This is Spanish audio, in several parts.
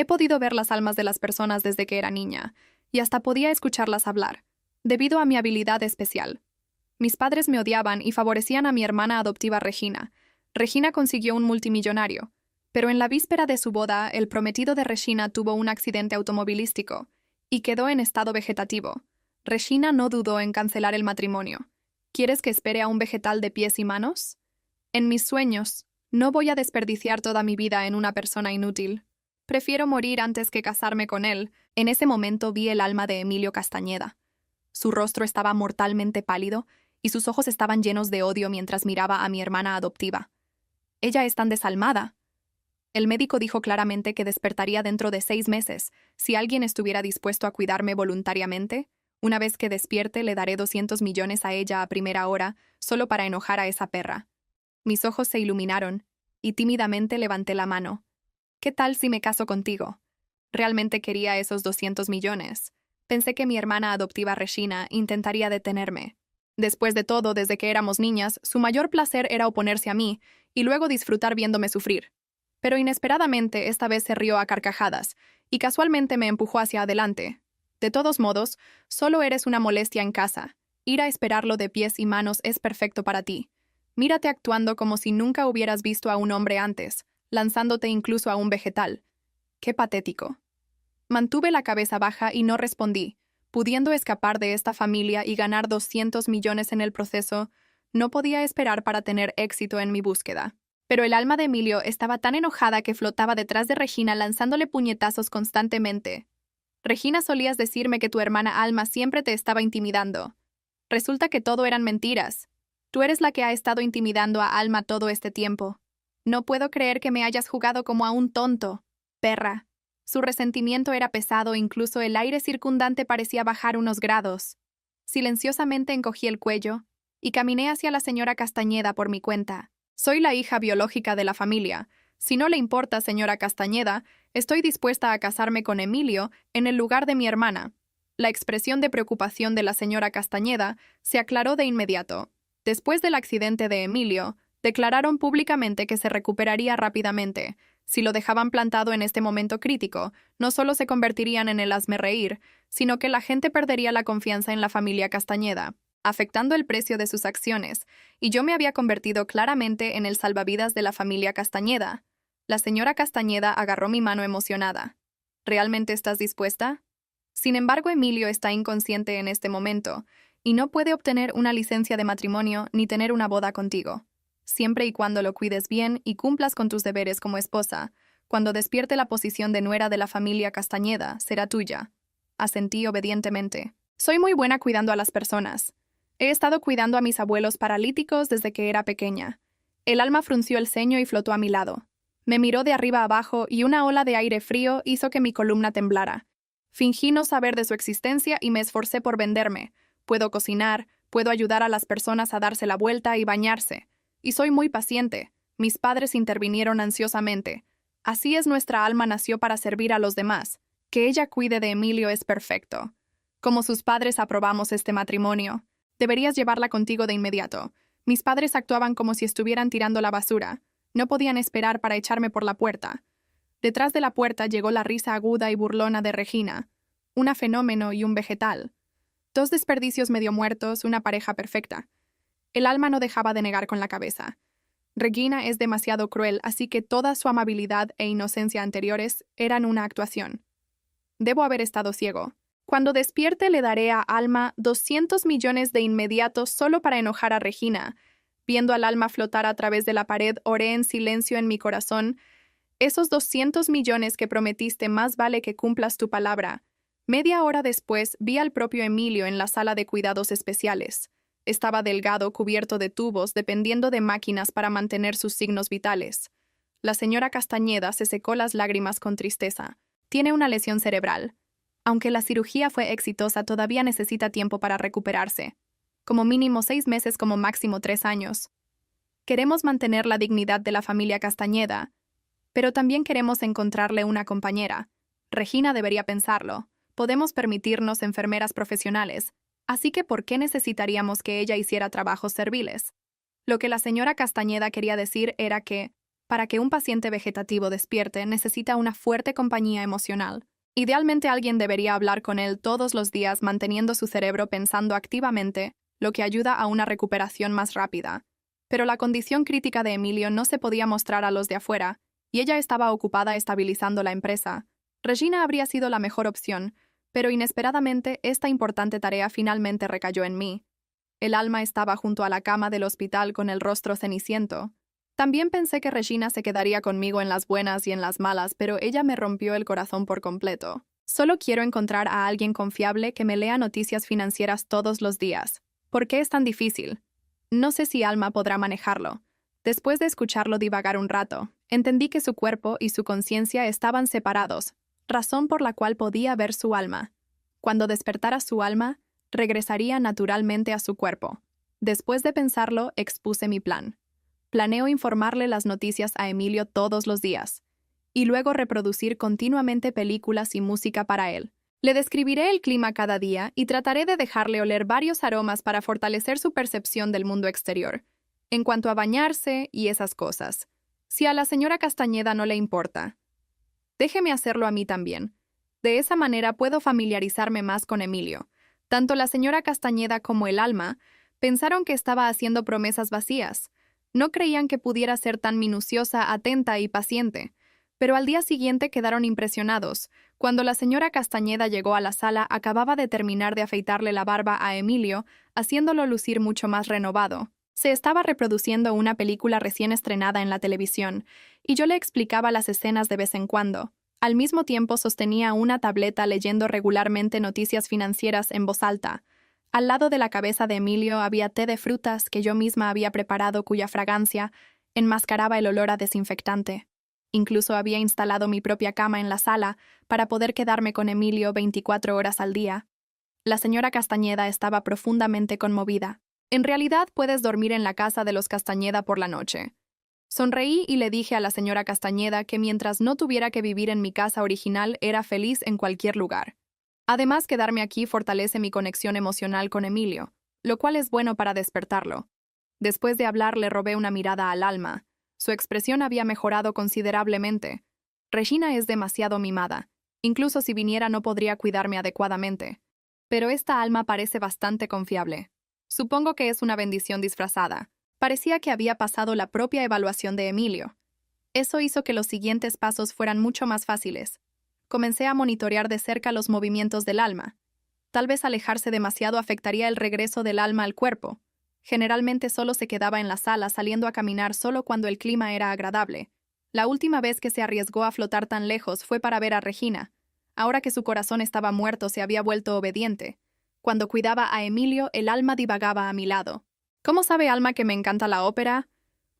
He podido ver las almas de las personas desde que era niña, y hasta podía escucharlas hablar, debido a mi habilidad especial. Mis padres me odiaban y favorecían a mi hermana adoptiva Regina. Regina consiguió un multimillonario, pero en la víspera de su boda, el prometido de Regina tuvo un accidente automovilístico y quedó en estado vegetativo. Regina no dudó en cancelar el matrimonio. ¿Quieres que espere a un vegetal de pies y manos? En mis sueños, no voy a desperdiciar toda mi vida en una persona inútil. Prefiero morir antes que casarme con él. En ese momento vi el alma de Emilio Castañeda. Su rostro estaba mortalmente pálido y sus ojos estaban llenos de odio mientras miraba a mi hermana adoptiva. Ella es tan desalmada. El médico dijo claramente que despertaría dentro de 6 meses. Si alguien estuviera dispuesto a cuidarme voluntariamente, una vez que despierte le daré 200 millones a ella a primera hora, solo para enojar a esa perra. Mis ojos se iluminaron, y tímidamente levanté la mano. ¿Qué tal si me caso contigo? Realmente quería esos 200 millones. Pensé que mi hermana adoptiva Regina intentaría detenerme. Después de todo, desde que éramos niñas, su mayor placer era oponerse a mí, y luego disfrutar viéndome sufrir. Pero inesperadamente esta vez se rió a carcajadas, y casualmente me empujó hacia adelante. De todos modos, solo eres una molestia en casa. Ir a esperarlo de pies y manos es perfecto para ti. Mírate actuando como si nunca hubieras visto a un hombre antes, lanzándote incluso a un vegetal. ¡Qué patético! Mantuve la cabeza baja y no respondí. Pudiendo escapar de esta familia y ganar 200 millones en el proceso, no podía esperar para tener éxito en mi búsqueda. Pero el alma de Emilio estaba tan enojada que flotaba detrás de Regina lanzándole puñetazos constantemente. Regina, solías decirme que tu hermana Alma siempre te estaba intimidando. Resulta que todo eran mentiras. Tú eres la que ha estado intimidando a Alma todo este tiempo. No puedo creer que me hayas jugado como a un tonto, perra. Su resentimiento era pesado, incluso el aire circundante parecía bajar unos grados. Silenciosamente encogí el cuello y caminé hacia la señora Castañeda por mi cuenta. Soy la hija biológica de la familia. Si no le importa, señora Castañeda, estoy dispuesta a casarme con Emilio en el lugar de mi hermana. La expresión de preocupación de la señora Castañeda se aclaró de inmediato. Después del accidente de Emilio, declararon públicamente que se recuperaría rápidamente. Si lo dejaban plantado en este momento crítico, no solo se convertirían en el hazmerreír, sino que la gente perdería la confianza en la familia Castañeda, afectando el precio de sus acciones, y yo me había convertido claramente en el salvavidas de la familia Castañeda. La señora Castañeda agarró mi mano emocionada. ¿Realmente estás dispuesta? Sin embargo, Emilio está inconsciente en este momento, y no puede obtener una licencia de matrimonio ni tener una boda contigo. Siempre y cuando lo cuides bien y cumplas con tus deberes como esposa, cuando despierte la posición de nuera de la familia Castañeda, será tuya. Asentí obedientemente. Soy muy buena cuidando a las personas. He estado cuidando a mis abuelos paralíticos desde que era pequeña. El alma frunció el ceño y flotó a mi lado. Me miró de arriba abajo y una ola de aire frío hizo que mi columna temblara. Fingí no saber de su existencia y me esforcé por venderme. Puedo cocinar, puedo ayudar a las personas a darse la vuelta y bañarse. Y soy muy paciente. Mis padres intervinieron ansiosamente. Así es, nuestra alma nació para servir a los demás. Que ella cuide de Emilio es perfecto. Como sus padres aprobamos este matrimonio. Deberías llevarla contigo de inmediato. Mis padres actuaban como si estuvieran tirando la basura. No podían esperar para echarme por la puerta. Detrás de la puerta llegó la risa aguda y burlona de Regina. Una fenómeno y un vegetal. 2 desperdicios medio muertos, una pareja perfecta. El alma no dejaba de negar con la cabeza. Regina es demasiado cruel, así que toda su amabilidad e inocencia anteriores eran una actuación. Debo haber estado ciego. Cuando despierte le daré a Alma 200 millones de inmediato solo para enojar a Regina. Viendo al alma flotar a través de la pared, oré en silencio en mi corazón. Esos 200 millones que prometiste, más vale que cumplas tu palabra. Media hora después vi al propio Emilio en la sala de cuidados especiales. Estaba delgado, cubierto de tubos, dependiendo de máquinas para mantener sus signos vitales. La señora Castañeda se secó las lágrimas con tristeza. Tiene una lesión cerebral. Aunque la cirugía fue exitosa, todavía necesita tiempo para recuperarse. Como mínimo 6 meses, como máximo 3 años. Queremos mantener la dignidad de la familia Castañeda, pero también queremos encontrarle una compañera. Regina debería pensarlo. Podemos permitirnos enfermeras profesionales, así que ¿por qué necesitaríamos que ella hiciera trabajos serviles? Lo que la señora Castañeda quería decir era que Para que un paciente vegetativo despierte, necesita una fuerte compañía emocional. Idealmente alguien debería hablar con él todos los días manteniendo su cerebro pensando activamente, lo que ayuda a una recuperación más rápida. Pero la condición crítica de Emilio no se podía mostrar a los de afuera, y ella estaba ocupada estabilizando la empresa. Regina habría sido la mejor opción, pero inesperadamente esta importante tarea finalmente recayó en mí. El alma estaba junto a la cama del hospital con el rostro ceniciento. También pensé que Regina se quedaría conmigo en las buenas y en las malas, pero ella me rompió el corazón por completo. Solo quiero encontrar a alguien confiable que me lea noticias financieras todos los días. ¿Por qué es tan difícil? No sé si Alma podrá manejarlo. Después de escucharlo divagar un rato, entendí que su cuerpo y su conciencia estaban separados, razón por la cual podía ver su alma. Cuando despertara su alma, regresaría naturalmente a su cuerpo. Después de pensarlo, expuse mi plan. Planeo informarle las noticias a Emilio todos los días, y luego reproducir continuamente películas y música para él. Le describiré el clima cada día y trataré de dejarle oler varios aromas para fortalecer su percepción del mundo exterior, en cuanto a bañarse y esas cosas. Si a la señora Castañeda no le importa, déjeme hacerlo a mí también. De esa manera puedo familiarizarme más con Emilio. Tanto la señora Castañeda como el alma pensaron que estaba haciendo promesas vacías. No creían que pudiera ser tan minuciosa, atenta y paciente. Pero al día siguiente quedaron impresionados. Cuando la señora Castañeda llegó a la sala, acababa de terminar de afeitarle la barba a Emilio, haciéndolo lucir mucho más renovado. Se estaba reproduciendo una película recién estrenada en la televisión, y yo le explicaba las escenas de vez en cuando. Al mismo tiempo sostenía una tableta leyendo regularmente noticias financieras en voz alta. Al lado de la cabeza de Emilio había té de frutas que yo misma había preparado cuya fragancia enmascaraba el olor a desinfectante. Incluso había instalado mi propia cama en la sala para poder quedarme con Emilio 24 horas al día. La señora Castañeda estaba profundamente conmovida. En realidad puedes dormir en la casa de los Castañeda por la noche. Sonreí y le dije a la señora Castañeda que mientras no tuviera que vivir en mi casa original era feliz en cualquier lugar. Además, quedarme aquí fortalece mi conexión emocional con Emilio, lo cual es bueno para despertarlo. Después de hablar, le robé una mirada al alma. Su expresión había mejorado considerablemente. Regina es demasiado mimada. Incluso si viniera no podría cuidarme adecuadamente. Pero esta alma parece bastante confiable. Supongo que es una bendición disfrazada. Parecía que había pasado la propia evaluación de Emilio. Eso hizo que los siguientes pasos fueran mucho más fáciles. Comencé a monitorear de cerca los movimientos del alma. Tal vez alejarse demasiado afectaría el regreso del alma al cuerpo. Generalmente solo se quedaba en la sala saliendo a caminar solo cuando el clima era agradable. La última vez que se arriesgó a flotar tan lejos fue para ver a Regina. Ahora que su corazón estaba muerto, se había vuelto obediente. Cuando cuidaba a Emilio, el alma divagaba a mi lado. ¿Cómo sabe Alma que me encanta la ópera?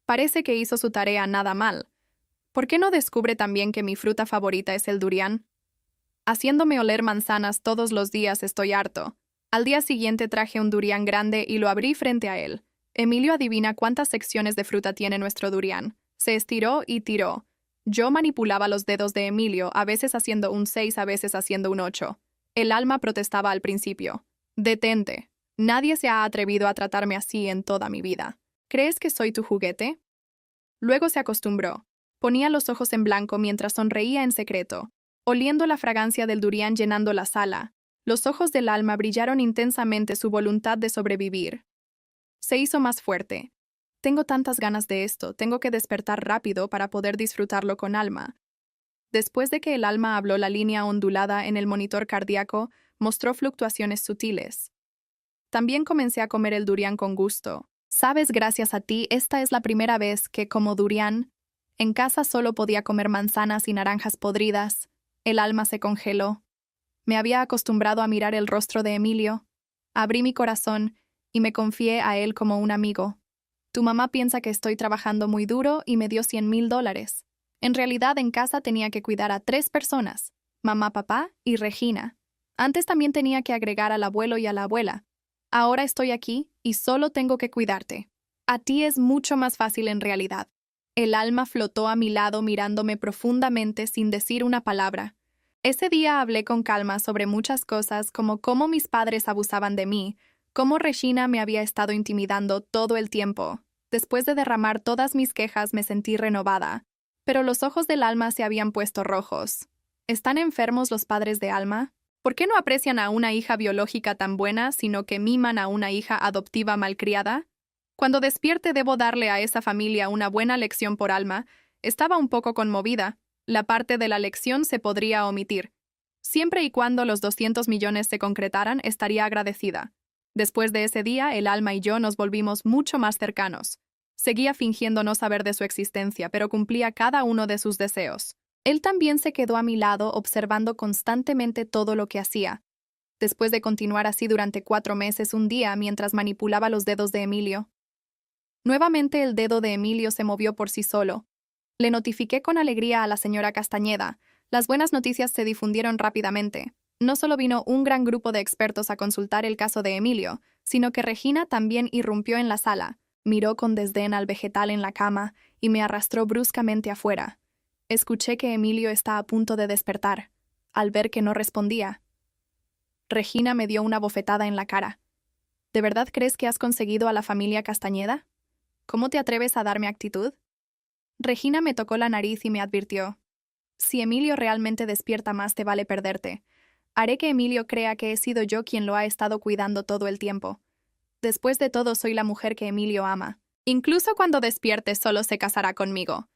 Parece que hizo su tarea nada mal. ¿Por qué no descubre también que mi fruta favorita es el durián? Haciéndome oler manzanas todos los días estoy harto. Al día siguiente traje un durián grande y lo abrí frente a él. Emilio adivina cuántas secciones de fruta tiene nuestro durián. Se estiró y tiró. Yo manipulaba los dedos de Emilio, a veces haciendo un 6, a veces haciendo un 8. El alma protestaba al principio. Detente. Nadie se ha atrevido a tratarme así en toda mi vida. ¿Crees que soy tu juguete? Luego se acostumbró. Ponía los ojos en blanco mientras sonreía en secreto, oliendo la fragancia del durián llenando la sala. Los ojos del alma brillaron intensamente su voluntad de sobrevivir. Se hizo más fuerte. Tengo tantas ganas de esto, tengo que despertar rápido para poder disfrutarlo con alma. Después de que el alma habló, la línea ondulada en el monitor cardíaco mostró fluctuaciones sutiles. También comencé a comer el durián con gusto. Sabes, gracias a ti, esta es la primera vez que como durián. En casa solo podía comer manzanas y naranjas podridas. El alma se congeló. Me había acostumbrado a mirar el rostro de Emilio. Abrí mi corazón y me confié a él como un amigo. Tu mamá piensa que estoy trabajando muy duro y me dio $100,000. En realidad, en casa tenía que cuidar a 3 personas, mamá, papá y Regina. Antes también tenía que agregar al abuelo y a la abuela. Ahora estoy aquí y solo tengo que cuidarte. A ti es mucho más fácil en realidad. El alma flotó a mi lado mirándome profundamente sin decir una palabra. Ese día hablé con calma sobre muchas cosas como cómo mis padres abusaban de mí, cómo Regina me había estado intimidando todo el tiempo. Después de derramar todas mis quejas me sentí renovada, pero los ojos del Alma se habían puesto rojos. ¿Están enfermos los padres de Alma? ¿Por qué no aprecian a una hija biológica tan buena, sino que miman a una hija adoptiva malcriada? Cuando despierte debo darle a esa familia una buena lección por Alma. Estaba un poco conmovida. La parte de la lección se podría omitir. Siempre y cuando los 200 millones se concretaran, estaría agradecida. Después de ese día, el Alma y yo nos volvimos mucho más cercanos. Seguía fingiendo no saber de su existencia, pero cumplía cada uno de sus deseos. Él también se quedó a mi lado observando constantemente todo lo que hacía. Después de continuar así durante 4 meses, un día, mientras manipulaba los dedos de Emilio. Nuevamente el dedo de Emilio se movió por sí solo. Le notifiqué con alegría a la señora Castañeda. Las buenas noticias se difundieron rápidamente. No solo vino un gran grupo de expertos a consultar el caso de Emilio, sino que Regina también irrumpió en la sala, miró con desdén al vegetal en la cama y me arrastró bruscamente afuera. Escuché que Emilio está a punto de despertar, al ver que no respondía. Regina me dio una bofetada en la cara. ¿De verdad crees que has conseguido a la familia Castañeda? ¿Cómo te atreves a darme actitud? Regina me tocó la nariz y me advirtió. Si Emilio realmente despierta más, te vale perderte. Haré que Emilio crea que he sido yo quien lo ha estado cuidando todo el tiempo. Después de todo, soy la mujer que Emilio ama. Incluso cuando despierte, solo se casará conmigo.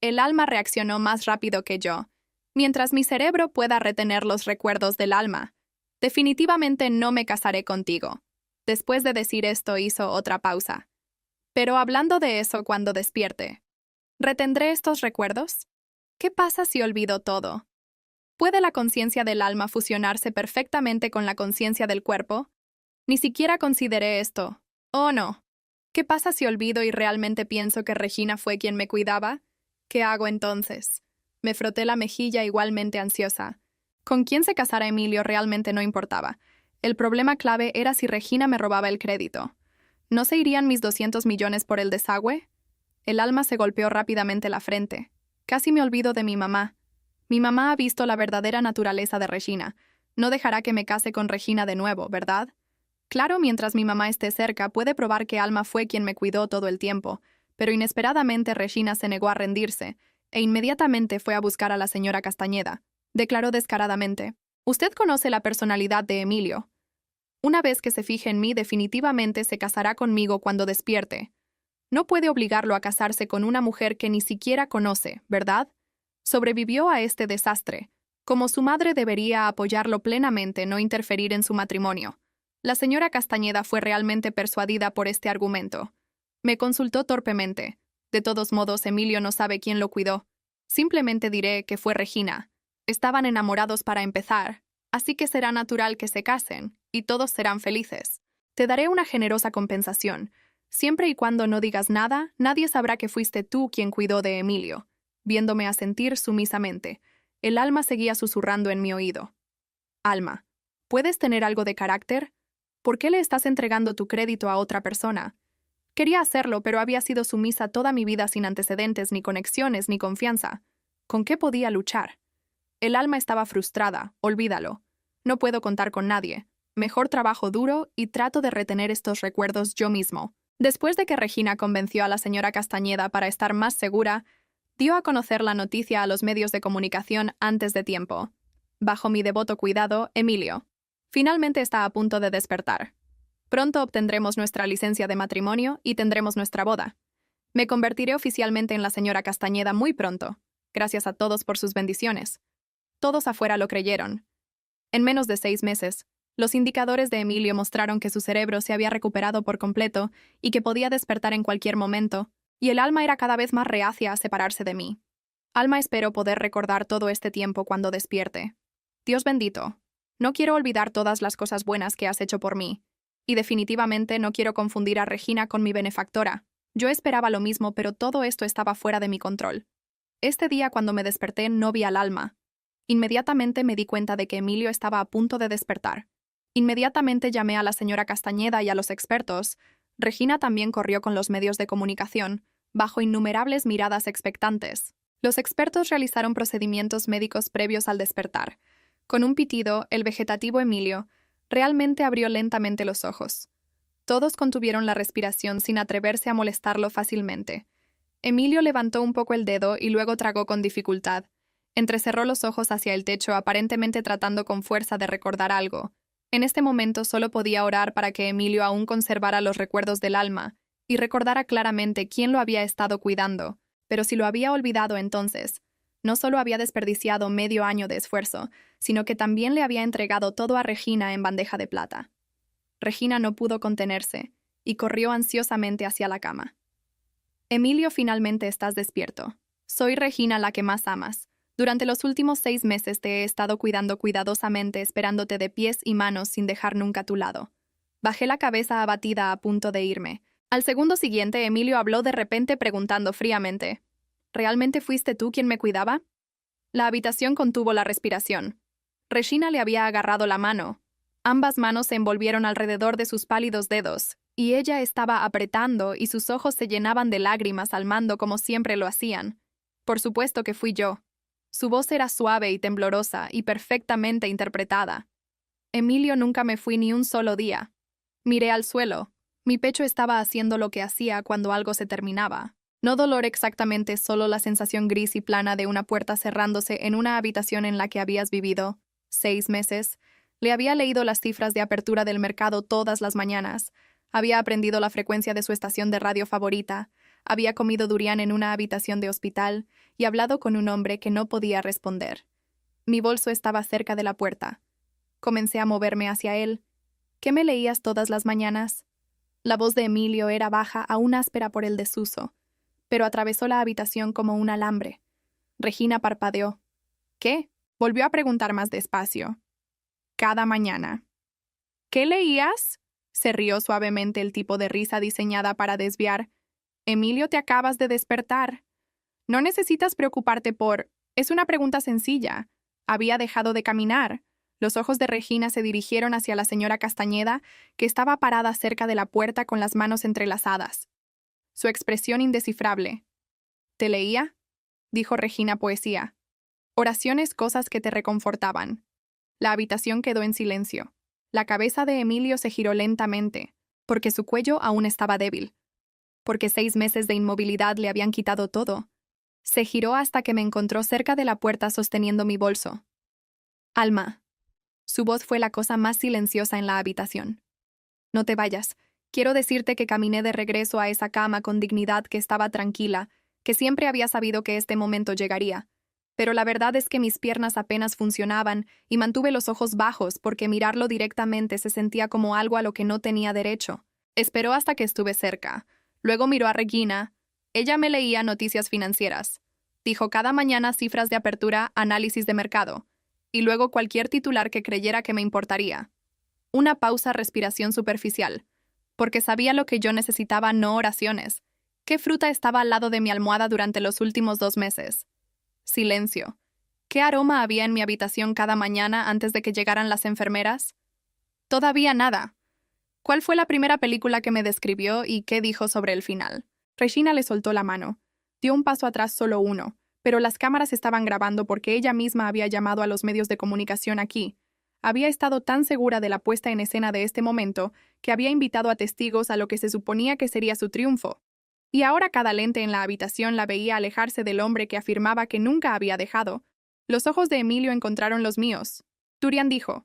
El Alma reaccionó más rápido que yo. Mientras mi cerebro pueda retener los recuerdos del Alma, definitivamente no me casaré contigo. Después de decir esto, hizo otra pausa. Pero hablando de eso cuando despierte, ¿retendré estos recuerdos? ¿Qué pasa si olvido todo? ¿Puede la conciencia del Alma fusionarse perfectamente con la conciencia del cuerpo? Ni siquiera consideré esto. Oh, no. ¿Qué pasa si olvido y realmente pienso que Regina fue quien me cuidaba? ¿Qué hago entonces? Me froté la mejilla igualmente ansiosa. Con quién se casara Emilio realmente no importaba. El problema clave era si Regina me robaba el crédito. ¿No se irían mis 200 millones por el desagüe? El Alma se golpeó rápidamente la frente. Casi me olvido de mi mamá. Mi mamá ha visto la verdadera naturaleza de Regina. No dejará que me case con Regina de nuevo, ¿verdad? Claro, mientras mi mamá esté cerca, puede probar que Alma fue quien me cuidó todo el tiempo, pero inesperadamente Regina se negó a rendirse, e inmediatamente fue a buscar a la señora Castañeda. Declaró descaradamente: «Usted conoce la personalidad de Emilio. Una vez que se fije en mí, definitivamente se casará conmigo cuando despierte. No puede obligarlo a casarse con una mujer que ni siquiera conoce, ¿verdad? Sobrevivió a este desastre. Como su madre debería apoyarlo plenamente, no interferir en su matrimonio». La señora Castañeda fue realmente persuadida por este argumento. Me consultó torpemente. De todos modos, Emilio no sabe quién lo cuidó. Simplemente diré que fue Regina. Estaban enamorados para empezar, así que será natural que se casen, y todos serán felices. Te daré una generosa compensación. Siempre y cuando no digas nada, nadie sabrá que fuiste tú quien cuidó de Emilio. Viéndome asentir sumisamente, el Alma seguía susurrando en mi oído. Alma, ¿puedes tener algo de carácter? ¿Por qué le estás entregando tu crédito a otra persona? Quería hacerlo, pero había sido sumisa toda mi vida sin antecedentes, ni conexiones, ni confianza. ¿Con qué podía luchar? El Alma estaba frustrada, olvídalo. No puedo contar con nadie. Mejor trabajo duro y trato de retener estos recuerdos yo mismo. Después de que Regina convenció a la señora Castañeda para estar más segura, dio a conocer la noticia a los medios de comunicación antes de tiempo. Bajo mi devoto cuidado, Emilio finalmente está a punto de despertar. Pronto obtendremos nuestra licencia de matrimonio y tendremos nuestra boda. Me convertiré oficialmente en la señora Castañeda muy pronto. Gracias a todos por sus bendiciones. Todos afuera lo creyeron. En menos de 6 meses, los indicadores de Emilio mostraron que su cerebro se había recuperado por completo y que podía despertar en cualquier momento, y el Alma era cada vez más reacia a separarse de mí. Alma, espero poder recordar todo este tiempo cuando despierte. Dios bendito. No quiero olvidar todas las cosas buenas que has hecho por mí. Y definitivamente no quiero confundir a Regina con mi benefactora. Yo esperaba lo mismo, pero todo esto estaba fuera de mi control. Este día, cuando me desperté, no vi al Alma. Inmediatamente me di cuenta de que Emilio estaba a punto de despertar. Inmediatamente llamé a la señora Castañeda y a los expertos. Regina también corrió con los medios de comunicación, bajo innumerables miradas expectantes. Los expertos realizaron procedimientos médicos previos al despertar. Con un pitido, el vegetativo Emilio realmente abrió lentamente los ojos. Todos contuvieron la respiración sin atreverse a molestarlo fácilmente. Emilio levantó un poco el dedo y luego tragó con dificultad. Entrecerró los ojos hacia el techo, aparentemente tratando con fuerza de recordar algo. En este momento solo podía orar para que Emilio aún conservara los recuerdos del alma y recordara claramente quién lo había estado cuidando. Pero si lo había olvidado entonces, no solo había desperdiciado medio año de esfuerzo, sino que también le había entregado todo a Regina en bandeja de plata. Regina no pudo contenerse y corrió ansiosamente hacia la cama. Emilio, finalmente estás despierto. Soy Regina, la que más amas. Durante los últimos 6 meses te he estado cuidando cuidadosamente, esperándote de pies y manos sin dejar nunca tu lado. Bajé la cabeza abatida a punto de irme. Al segundo siguiente, Emilio habló de repente preguntando fríamente: ¿realmente fuiste tú quien me cuidaba? La habitación contuvo la respiración. Regina le había agarrado la mano. Ambas manos se envolvieron alrededor de sus pálidos dedos, y ella estaba apretando y sus ojos se llenaban de lágrimas al mando como siempre lo hacían. Por supuesto que fui yo. Su voz era suave y temblorosa y perfectamente interpretada. Emilio, nunca me fui ni un solo día. Miré al suelo. Mi pecho estaba haciendo lo que hacía cuando algo se terminaba. No dolor exactamente, solo la sensación gris y plana de una puerta cerrándose en una habitación en la que habías vivido 6 meses. Le había leído las cifras de apertura del mercado todas las mañanas. Había aprendido la frecuencia de su estación de radio favorita. Había comido durian en una habitación de hospital y hablado con un hombre que no podía responder. Mi bolso estaba cerca de la puerta. Comencé a moverme hacia él. ¿Qué me leías todas las mañanas? La voz de Emilio era baja, aún áspera por el desuso, pero atravesó la habitación como un alambre. Regina parpadeó. ¿Qué? Volvió a preguntar más despacio. Cada mañana. ¿Qué leías? Se rió suavemente, el tipo de risa diseñada para desviar. Emilio, te acabas de despertar. No necesitas preocuparte por... Es una pregunta sencilla. Había dejado de caminar. Los ojos de Regina se dirigieron hacia la señora Castañeda, que estaba parada cerca de la puerta con las manos entrelazadas. Su expresión indescifrable. ¿Te leía? Dijo Regina poesía. Oraciones, cosas que te reconfortaban. La habitación quedó en silencio. La cabeza de Emilio se giró lentamente, porque su cuello aún estaba débil. Porque 6 meses de inmovilidad le habían quitado todo. Se giró hasta que me encontró cerca de la puerta sosteniendo mi bolso. Alma. Su voz fue la cosa más silenciosa en la habitación. No te vayas. Quiero decirte que caminé de regreso a esa cama con dignidad, que estaba tranquila, que siempre había sabido que este momento llegaría. Pero la verdad es que mis piernas apenas funcionaban y mantuve los ojos bajos porque mirarlo directamente se sentía como algo a lo que no tenía derecho. Esperó hasta que estuve cerca. Luego miró a Regina. Ella me leía noticias financieras. Dijo cada mañana cifras de apertura, análisis de mercado. Y luego cualquier titular que creyera que me importaría. Una pausa, respiración superficial. Porque sabía lo que yo necesitaba, no oraciones. ¿Qué fruta estaba al lado de mi almohada durante los últimos 2 meses? Silencio. ¿Qué aroma había en mi habitación cada mañana antes de que llegaran las enfermeras? Todavía nada. ¿Cuál fue la primera película que me describió y qué dijo sobre el final? Regina le soltó la mano. Dio un paso atrás, solo uno, pero las cámaras estaban grabando porque ella misma había llamado a los medios de comunicación aquí. Había estado tan segura de la puesta en escena de este momento que había invitado a testigos a lo que se suponía que sería su triunfo. Y ahora cada lente en la habitación la veía alejarse del hombre que afirmaba que nunca había dejado. Los ojos de Emilio encontraron los míos. Durian dijo.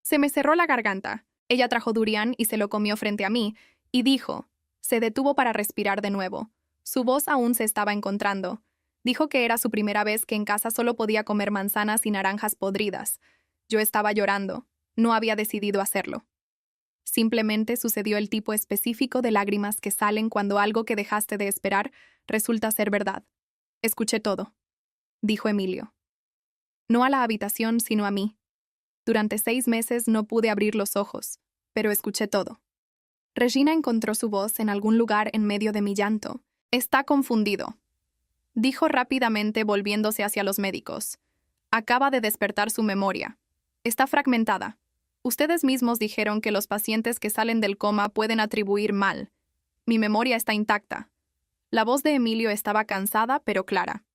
Se me cerró la garganta. Ella trajo durian y se lo comió frente a mí, y dijo. Se detuvo para respirar de nuevo. Su voz aún se estaba encontrando. Dijo que era su primera vez que en casa solo podía comer manzanas y naranjas podridas. Yo estaba llorando. No había decidido hacerlo. Simplemente sucedió el tipo específico de lágrimas que salen cuando algo que dejaste de esperar resulta ser verdad. Escuché todo, dijo Emilio. No a la habitación, sino a mí. Durante 6 meses no pude abrir los ojos, pero escuché todo. Regina encontró su voz en algún lugar en medio de mi llanto. Está confundido, dijo rápidamente volviéndose hacia los médicos. Acaba de despertar su memoria. Está fragmentada. Ustedes mismos dijeron que los pacientes que salen del coma pueden atribuir mal. Mi memoria está intacta. La voz de Emilio estaba cansada pero clara.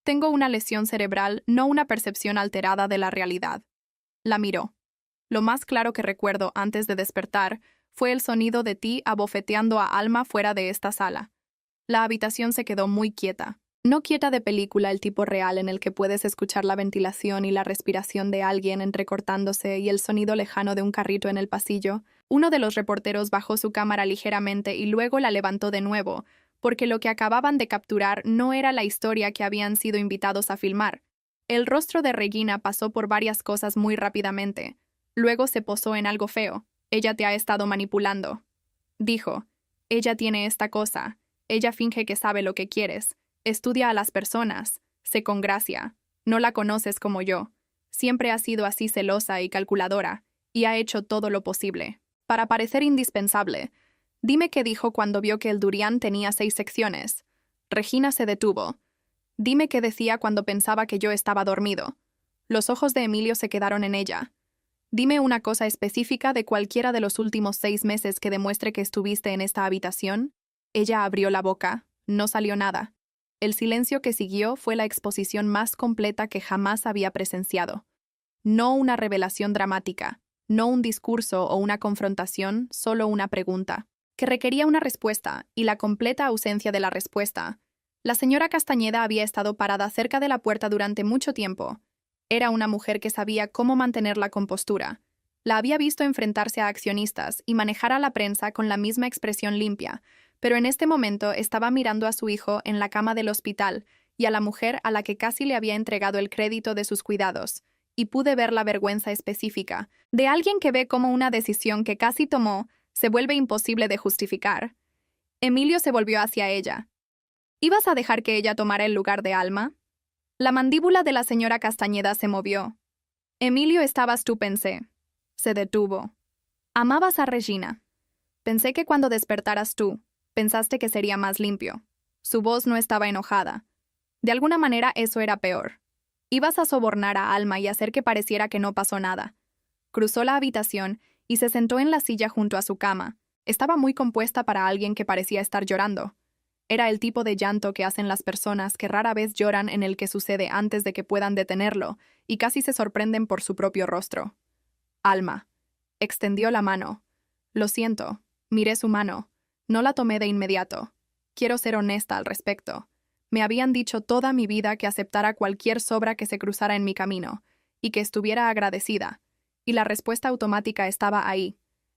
Tengo una lesión cerebral, no una percepción alterada de la realidad. La miró. Lo más claro que recuerdo antes de despertar fue el sonido de ti abofeteando a Alma fuera de esta sala. La habitación se quedó muy quieta. No quieta de película el tipo real en el que puedes escuchar la ventilación y la respiración de alguien entrecortándose y el sonido lejano de un carrito en el pasillo. Uno de los reporteros bajó su cámara ligeramente y luego la levantó de nuevo, porque lo que acababan de capturar no era la historia que habían sido invitados a filmar. El rostro de Regina pasó por varias cosas muy rápidamente. Luego se posó en algo feo. Ella te ha estado manipulando. Dijo, ella tiene esta cosa. Ella finge que sabe lo que quieres. Estudia a las personas. Se congracia. No la conoces como yo. Siempre ha sido así celosa y calculadora, y ha hecho todo lo posible para parecer indispensable. Dime qué dijo cuando vio que el durian tenía 6 secciones. Regina se detuvo. Dime qué decía cuando pensaba que yo estaba dormido. Los ojos de Emilio se quedaron en ella. Dime una cosa específica de cualquiera de los últimos 6 meses que demuestre que estuviste en esta habitación. Ella abrió la boca. No salió nada. El silencio que siguió fue la exposición más completa que jamás había presenciado. No una revelación dramática, no un discurso o una confrontación, solo una pregunta, que requería una respuesta y la completa ausencia de la respuesta. La señora Castañeda había estado parada cerca de la puerta durante mucho tiempo. Era una mujer que sabía cómo mantener la compostura. La había visto enfrentarse a accionistas y manejar a la prensa con la misma expresión limpia, pero en este momento estaba mirando a su hijo en la cama del hospital y a la mujer a la que casi le había entregado el crédito de sus cuidados, y pude ver la vergüenza específica de alguien que ve cómo una decisión que casi tomó se vuelve imposible de justificar. Emilio se volvió hacia ella. ¿Ibas a dejar que ella tomara el lugar de Alma? La mandíbula de la señora Castañeda se movió. Emilio, estabas tú, pensé. Se detuvo. Amabas a Regina. Pensé que cuando despertaras tú, pensaste que sería más limpio. Su voz no estaba enojada. De alguna manera eso era peor. Ibas a sobornar a Alma y hacer que pareciera que no pasó nada. Cruzó la habitación y se sentó en la silla junto a su cama. Estaba muy compuesta para alguien que parecía estar llorando. Era el tipo de llanto que hacen las personas que rara vez lloran, en el que sucede antes de que puedan detenerlo, y casi se sorprenden por su propio rostro. Alma. Extendió la mano. Lo siento. Miré su mano. No la tomé de inmediato. Quiero ser honesta al respecto. Me habían dicho toda mi vida que aceptara cualquier sobra que se cruzara en mi camino, y que estuviera agradecida. Y la respuesta automática estaba ahí.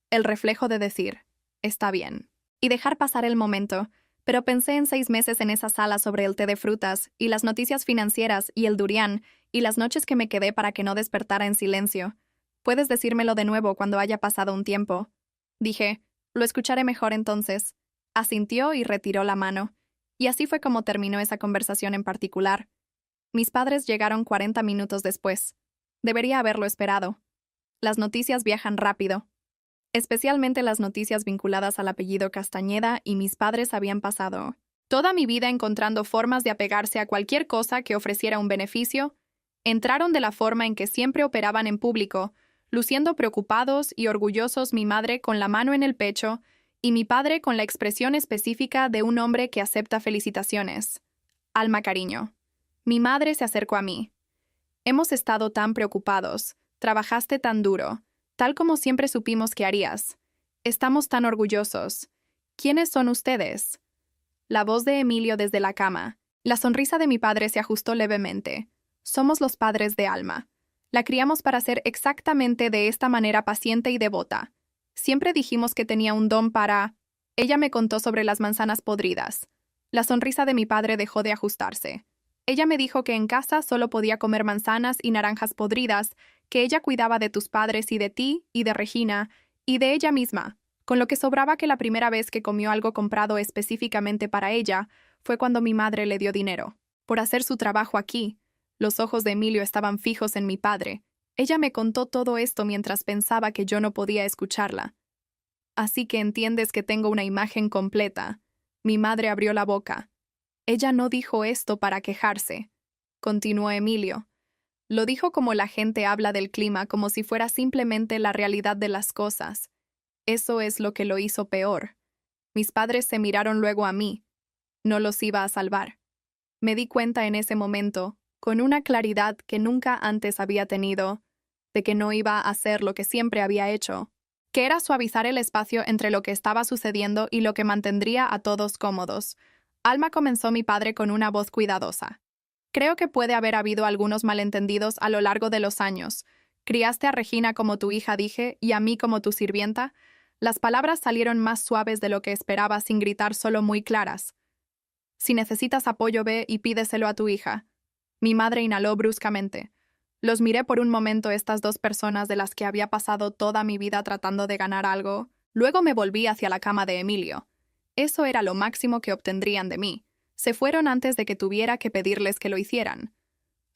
El reflejo de decir, está bien. Y dejar pasar el momento. Pero pensé en 6 meses en esa sala sobre el té de frutas, y las noticias financieras, y el durian, y las noches que me quedé para que no despertara en silencio. Puedes decírmelo de nuevo cuando haya pasado un tiempo. Dije, lo escucharé mejor entonces. Asintió y retiró la mano. Y así fue como terminó esa conversación en particular. Mis padres llegaron 40 minutos después. Debería haberlo esperado. Las noticias viajan rápido. Especialmente las noticias vinculadas al apellido Castañeda, y mis padres habían pasado toda mi vida encontrando formas de apegarse a cualquier cosa que ofreciera un beneficio. Entraron de la forma en que siempre operaban en público, luciendo preocupados y orgullosos, mi madre con la mano en el pecho y mi padre con la expresión específica de un hombre que acepta felicitaciones. Alma, cariño. Mi madre se acercó a mí. Hemos estado tan preocupados, trabajaste tan duro, tal como siempre supimos que harías. Estamos tan orgullosos. ¿Quiénes son ustedes? La voz de Emilio desde la cama. La sonrisa de mi padre se ajustó levemente. Somos los padres de Alma. La criamos para ser exactamente de esta manera paciente y devota. Siempre dijimos que tenía un don para... Ella me contó sobre las manzanas podridas. La sonrisa de mi padre dejó de ajustarse. Ella me dijo que en casa solo podía comer manzanas y naranjas podridas, que ella cuidaba de tus padres y de ti, y de Regina, y de ella misma, con lo que sobraba que la primera vez que comió algo comprado específicamente para ella fue cuando mi madre le dio dinero por hacer su trabajo aquí. Los ojos de Emilio estaban fijos en mi padre. Ella me contó todo esto mientras pensaba que yo no podía escucharla. Así que entiendes que tengo una imagen completa. Mi madre abrió la boca. Ella no dijo esto para quejarse, continuó Emilio. Lo dijo como la gente habla del clima, como si fuera simplemente la realidad de las cosas. Eso es lo que lo hizo peor. Mis padres se miraron luego a mí. No los iba a salvar. Me di cuenta en ese momento, con una claridad que nunca antes había tenido, de que no iba a hacer lo que siempre había hecho, que era suavizar el espacio entre lo que estaba sucediendo y lo que mantendría a todos cómodos. Alma, comenzó mi padre con una voz cuidadosa. Creo que puede haber habido algunos malentendidos a lo largo de los años. Criaste a Regina como tu hija, dije, y a mí como tu sirvienta. Las palabras salieron más suaves de lo que esperaba, sin gritar, solo muy claras. Si necesitas apoyo, ve y pídeselo a tu hija. Mi madre inhaló bruscamente. Los miré por un momento, estas dos personas de las que había pasado toda mi vida tratando de ganar algo. Luego me volví hacia la cama de Emilio. Eso era lo máximo que obtendrían de mí. Se fueron antes de que tuviera que pedirles que lo hicieran.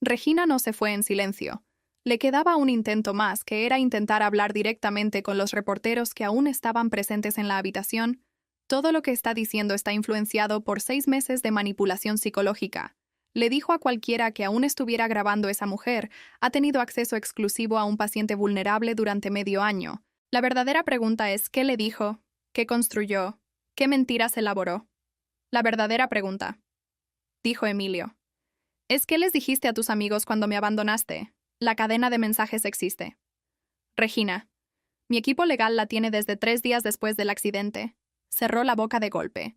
Regina no se fue en silencio. Le quedaba un intento más, que era intentar hablar directamente con los reporteros que aún estaban presentes en la habitación. Todo lo que está diciendo está influenciado por 6 meses de manipulación psicológica. Le dijo a cualquiera que aún estuviera grabando esa mujer, ha tenido acceso exclusivo a un paciente vulnerable durante medio año. La verdadera pregunta es, ¿qué le dijo? ¿Qué construyó? ¿Qué mentiras elaboró? La verdadera pregunta, dijo Emilio, es ¿qué les dijiste a tus amigos cuando me abandonaste? La cadena de mensajes existe. Regina, mi equipo legal la tiene desde 3 días después del accidente. Cerró la boca de golpe.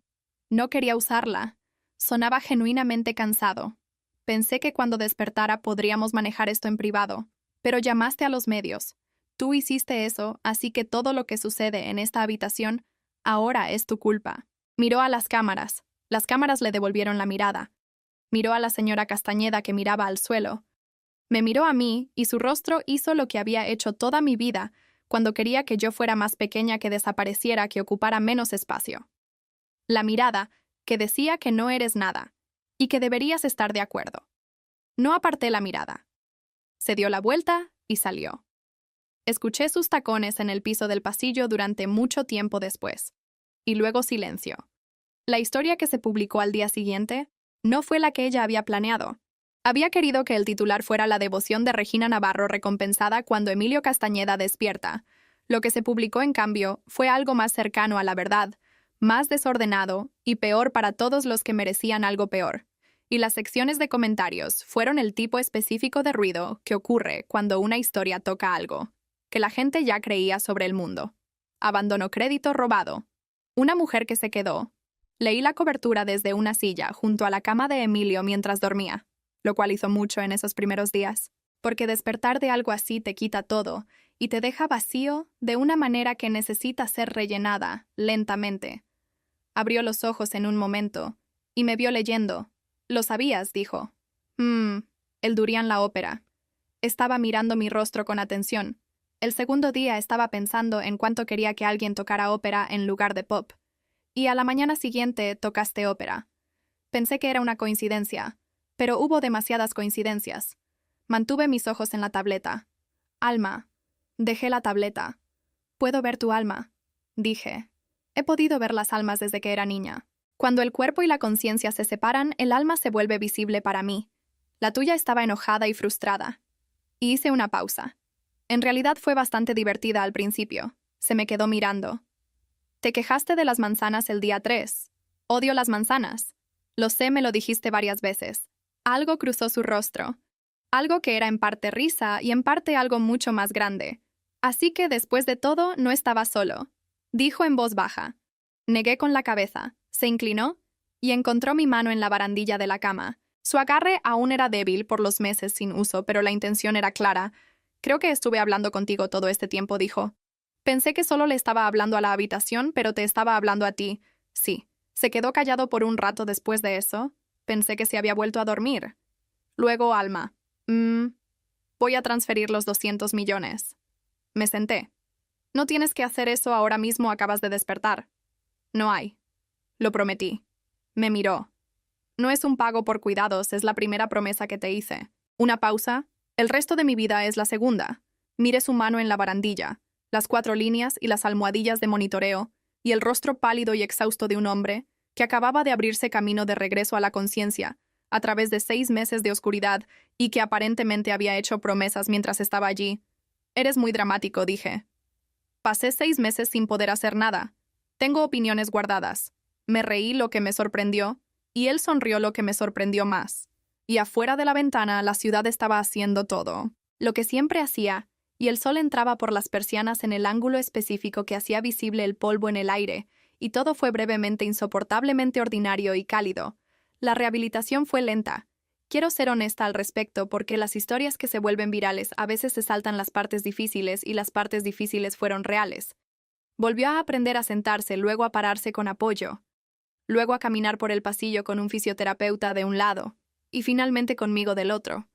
No quería usarla. Sonaba genuinamente cansado. Pensé que cuando despertara podríamos manejar esto en privado, pero llamaste a los medios. Tú hiciste eso, así que todo lo que sucede en esta habitación ahora es tu culpa. Miró a las cámaras. Las cámaras le devolvieron la mirada. Miró a la señora Castañeda, que miraba al suelo. Me miró a mí, y su rostro hizo lo que había hecho toda mi vida, cuando quería que yo fuera más pequeña, que desapareciera, que ocupara menos espacio. La mirada que decía que no eres nada, y que deberías estar de acuerdo. No aparté la mirada. Se dio la vuelta y salió. Escuché sus tacones en el piso del pasillo durante mucho tiempo después. Y luego silencio. La historia que se publicó al día siguiente no fue la que ella había planeado. Había querido que el titular fuera la devoción de Regina Navarro recompensada cuando Emilio Castañeda despierta. Lo que se publicó, en cambio, fue algo más cercano a la verdad, más desordenado y peor para todos los que merecían algo peor. Y las secciones de comentarios fueron el tipo específico de ruido que ocurre cuando una historia toca algo que la gente ya creía sobre el mundo. Abandono, crédito robado. Una mujer que se quedó. Leí la cobertura desde una silla junto a la cama de Emilio mientras dormía, lo cual hizo mucho en esos primeros días, porque despertar de algo así te quita todo y te deja vacío de una manera que necesita ser rellenada lentamente. Abrió los ojos en un momento y me vio leyendo. «¿Lo sabías?», dijo. El Durian, la ópera. Estaba mirando mi rostro con atención. El segundo día estaba pensando en cuánto quería que alguien tocara ópera en lugar de pop. Y a la mañana siguiente tocaste ópera. Pensé que era una coincidencia, pero hubo demasiadas coincidencias. Mantuve mis ojos en la tableta. «Alma». Dejé la tableta. «Puedo ver tu alma», dije. He podido ver las almas desde que era niña. Cuando el cuerpo y la conciencia se separan, el alma se vuelve visible para mí. La tuya estaba enojada y frustrada. Y hice una pausa. En realidad fue bastante divertida al principio. Se me quedó mirando. «Te quejaste de las manzanas el día 3. Odio las manzanas». «Lo sé, me lo dijiste varias veces». Algo cruzó su rostro. Algo que era en parte risa y en parte algo mucho más grande. «Así que, después de todo, no estaba solo», dijo en voz baja. Negué con la cabeza. Se inclinó y encontró mi mano en la barandilla de la cama. Su agarre aún era débil por los meses sin uso, pero la intención era clara. «Creo que estuve hablando contigo todo este tiempo», dijo. «Pensé que solo le estaba hablando a la habitación, pero te estaba hablando a ti». «Sí». Se quedó callado por un rato después de eso. Pensé que se había vuelto a dormir. Luego, Alma. Voy a transferir los 200 millones. Me senté. «No tienes que hacer eso ahora mismo, acabas de despertar». «No hay». Lo prometí. Me miró. «No es un pago por cuidados, es la primera promesa que te hice». Una pausa. «El resto de mi vida es la segunda». Miré su mano en la barandilla, las 4 líneas y las almohadillas de monitoreo, y el rostro pálido y exhausto de un hombre que acababa de abrirse camino de regreso a la conciencia, a través de 6 meses de oscuridad, y que aparentemente había hecho promesas mientras estaba allí. «Eres muy dramático», dije. «Pasé 6 meses sin poder hacer nada. Tengo opiniones guardadas». Me reí, lo que me sorprendió, y él sonrió, lo que me sorprendió más. Y afuera de la ventana la ciudad estaba haciendo todo lo que siempre hacía, y el sol entraba por las persianas en el ángulo específico que hacía visible el polvo en el aire, y todo fue brevemente insoportablemente ordinario y cálido. La rehabilitación fue lenta. Quiero ser honesta al respecto porque las historias que se vuelven virales a veces se saltan las partes difíciles y las partes difíciles fueron reales. Volvió a aprender a sentarse, luego a pararse con apoyo, luego a caminar por el pasillo con un fisioterapeuta de un lado, y finalmente conmigo del otro.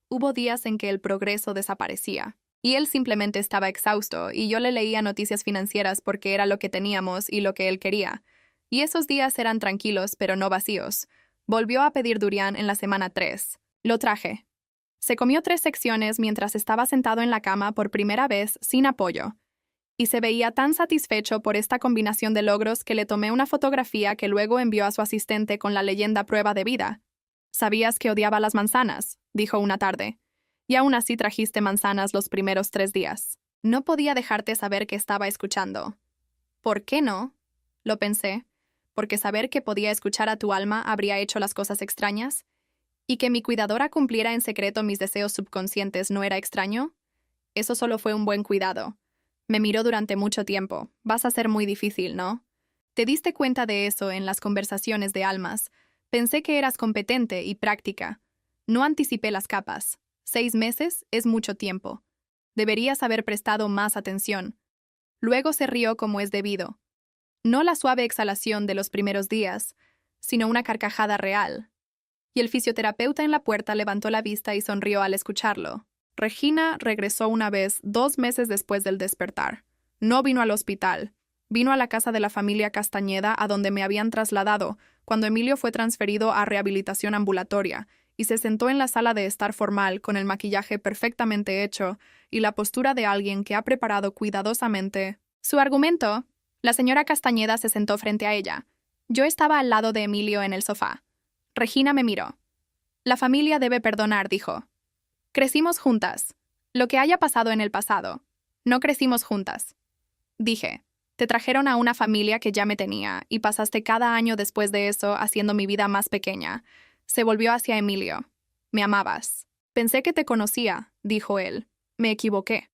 Hubo días en que el progreso desaparecía, y él simplemente estaba exhausto, y yo le leía noticias financieras porque era lo que teníamos y lo que él quería. Y esos días eran tranquilos, pero no vacíos. Volvió a pedir durian en la semana 3. Lo traje. Se comió 3 secciones mientras estaba sentado en la cama por primera vez sin apoyo. Y se veía tan satisfecho por esta combinación de logros que le tomé una fotografía que luego envió a su asistente con la leyenda prueba de vida. «¿Sabías que odiaba las manzanas?», dijo una tarde. «Y aún así trajiste manzanas los primeros 3 días. No podía dejarte saber que estaba escuchando». «¿Por qué no?», lo pensé. «Porque saber que podía escuchar a tu alma habría hecho las cosas extrañas. ¿Y que mi cuidadora cumpliera en secreto mis deseos subconscientes no era extraño? Eso solo fue un buen cuidado». Me miró durante mucho tiempo. «Vas a ser muy difícil, ¿no? Te diste cuenta de eso en las conversaciones de almas. Pensé que eras competente y práctica. No anticipé las capas. 6 meses es mucho tiempo. Deberías haber prestado más atención». Luego se rió como es debido. No la suave exhalación de los primeros días, sino una carcajada real. Y el fisioterapeuta en la puerta levantó la vista y sonrió al escucharlo. Regina regresó una vez 2 meses después del despertar. No vino al hospital. Vino a la casa de la familia Castañeda, a donde me habían trasladado, cuando Emilio fue transferido a rehabilitación ambulatoria, y se sentó en la sala de estar formal, con el maquillaje perfectamente hecho y la postura de alguien que ha preparado cuidadosamente su argumento. La señora Castañeda se sentó frente a ella. Yo estaba al lado de Emilio en el sofá. Regina me miró. «La familia debe perdonar», dijo. «Crecimos juntas. Lo que haya pasado en el pasado. No crecimos juntas». Dije. «Te trajeron a una familia que ya me tenía, y pasaste cada año después de eso haciendo mi vida más pequeña». Se volvió hacia Emilio. «Me amabas». «Pensé que te conocía», dijo él. «Me equivoqué».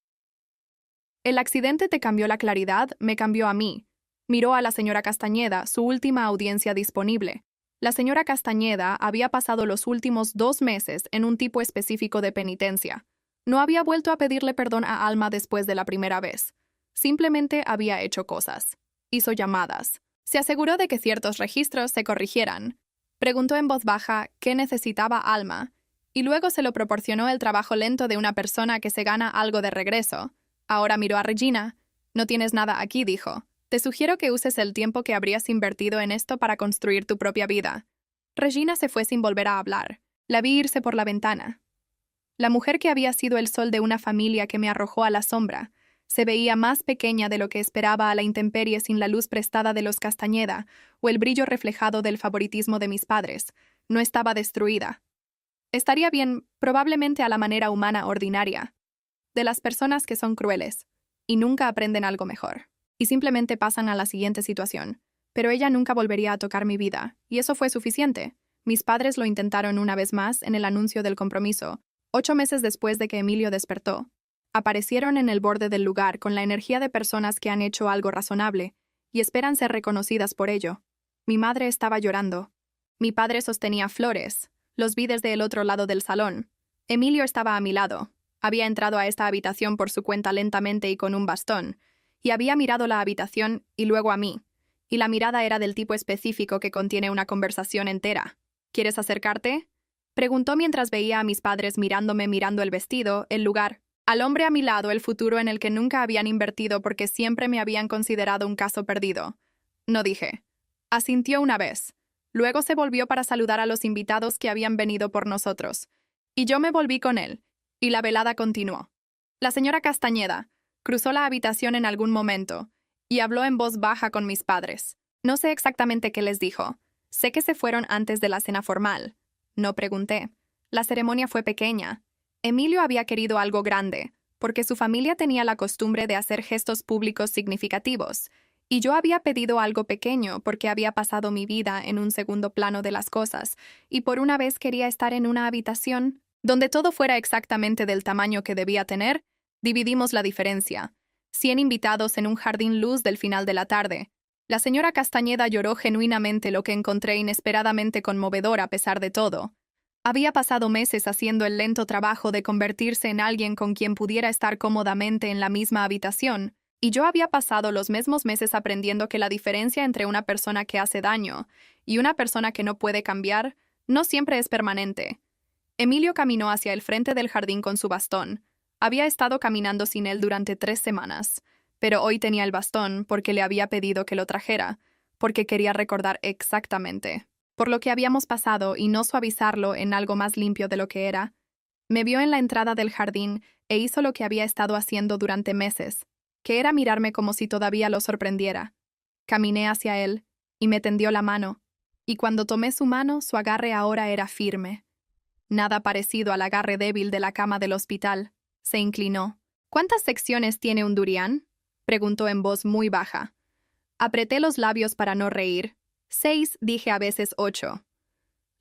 «El accidente te cambió la claridad, me cambió a mí». Miró a la señora Castañeda, su última audiencia disponible. La señora Castañeda había pasado los últimos 2 meses en un tipo específico de penitencia. No había vuelto a pedirle perdón a Alma después de la primera vez. Simplemente había hecho cosas. Hizo llamadas. Se aseguró de que ciertos registros se corrigieran. Preguntó en voz baja qué necesitaba Alma, y luego se lo proporcionó el trabajo lento de una persona que se gana algo de regreso. Ahora miró a Regina. «No tienes nada aquí», dijo. «Te sugiero que uses el tiempo que habrías invertido en esto para construir tu propia vida». Regina se fue sin volver a hablar. La vi irse por la ventana. La mujer que había sido el sol de una familia que me arrojó a la sombra se veía más pequeña de lo que esperaba a la intemperie sin la luz prestada de los Castañeda o el brillo reflejado del favoritismo de mis padres. No estaba destruida. Estaría bien, probablemente a la manera humana ordinaria, de las personas que son crueles y nunca aprenden algo mejor, y simplemente pasan a la siguiente situación. Pero ella nunca volvería a tocar mi vida, y eso fue suficiente. Mis padres lo intentaron una vez más en el anuncio del compromiso, 8 meses después de que Emilio despertó. Aparecieron en el borde del lugar con la energía de personas que han hecho algo razonable y esperan ser reconocidas por ello. Mi madre estaba llorando. Mi padre sostenía flores. Los vi desde el otro lado del salón. Emilio estaba a mi lado. Había entrado a esta habitación por su cuenta lentamente y con un bastón, y había mirado la habitación y luego a mí. Y la mirada era del tipo específico que contiene una conversación entera. «¿Quieres acercarte?», preguntó mientras veía a mis padres mirándome, mirando el vestido, el lugar, al hombre a mi lado, el futuro en el que nunca habían invertido porque siempre me habían considerado un caso perdido. No dije. Asintió una vez. Luego se volvió para saludar a los invitados que habían venido por nosotros. Y yo me volví con él. Y la velada continuó. La señora Castañeda cruzó la habitación en algún momento y habló en voz baja con mis padres. No sé exactamente qué les dijo. Sé que se fueron antes de la cena formal. No pregunté. La ceremonia fue pequeña. Emilio había querido algo grande, porque su familia tenía la costumbre de hacer gestos públicos significativos, y yo había pedido algo pequeño porque había pasado mi vida en un segundo plano de las cosas, y por una vez quería estar en una habitación donde todo fuera exactamente del tamaño que debía tener, Dividimos la diferencia. 100 invitados en un jardín luz del final de la tarde. La señora Castañeda lloró genuinamente, lo que encontré inesperadamente conmovedor a pesar de todo. Había pasado meses haciendo el lento trabajo de convertirse en alguien con quien pudiera estar cómodamente en la misma habitación, y yo había pasado los mismos meses aprendiendo que la diferencia entre una persona que hace daño y una persona que no puede cambiar no siempre es permanente. Emilio caminó hacia el frente del jardín con su bastón. Había estado caminando sin él durante 3 semanas, pero hoy tenía el bastón porque le había pedido que lo trajera, porque quería recordar exactamente por lo que habíamos pasado y no suavizarlo en algo más limpio de lo que era. Me vio en la entrada del jardín e hizo lo que había estado haciendo durante meses, que era mirarme como si todavía lo sorprendiera. Caminé hacia él y me tendió la mano, y cuando tomé su mano, su agarre ahora era firme. Nada parecido al agarre débil de la cama del hospital. Se inclinó. ¿Cuántas secciones tiene un durián?, preguntó en voz muy baja. Apreté los labios para no reír. 6, dije a veces 8.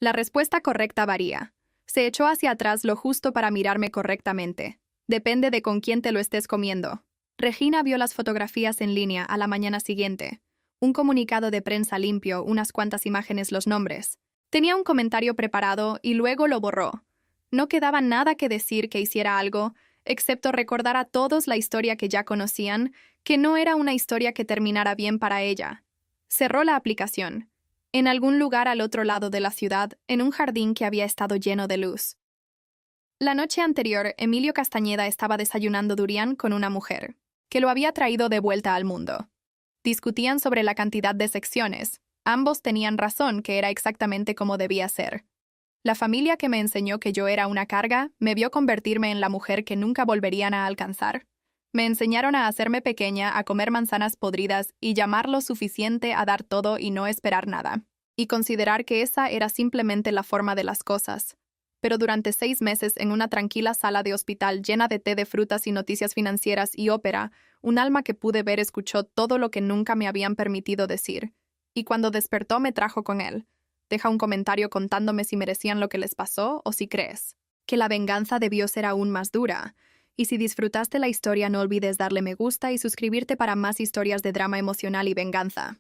La respuesta correcta varía. Se echó hacia atrás lo justo para mirarme correctamente. Depende de con quién te lo estés comiendo. Regina vio las fotografías en línea a la mañana siguiente. Un comunicado de prensa limpio, unas cuantas imágenes, los nombres. Tenía un comentario preparado y luego lo borró. No quedaba nada que decir que hiciera algo, excepto recordar a todos la historia que ya conocían, que no era una historia que terminara bien para ella. Cerró la aplicación. En algún lugar al otro lado de la ciudad, en un jardín que había estado lleno de luz. La noche anterior, Emilio Castañeda estaba desayunando durián con una mujer, que lo había traído de vuelta al mundo. Discutían sobre la cantidad de secciones. Ambos tenían razón, que era exactamente como debía ser. La familia que me enseñó que yo era una carga me vio convertirme en la mujer que nunca volverían a alcanzar. Me enseñaron a hacerme pequeña, a comer manzanas podridas y llamar lo suficiente a dar todo y no esperar nada. Y considerar que esa era simplemente la forma de las cosas. Pero durante 6 meses en una tranquila sala de hospital llena de té de frutas y noticias financieras y ópera, un alma que pude ver escuchó todo lo que nunca me habían permitido decir. Y cuando despertó me trajo con él. Deja un comentario contándome si merecían lo que les pasó o si crees que la venganza debió ser aún más dura. Y si disfrutaste la historia, no olvides darle me gusta y suscribirte para más historias de drama emocional y venganza.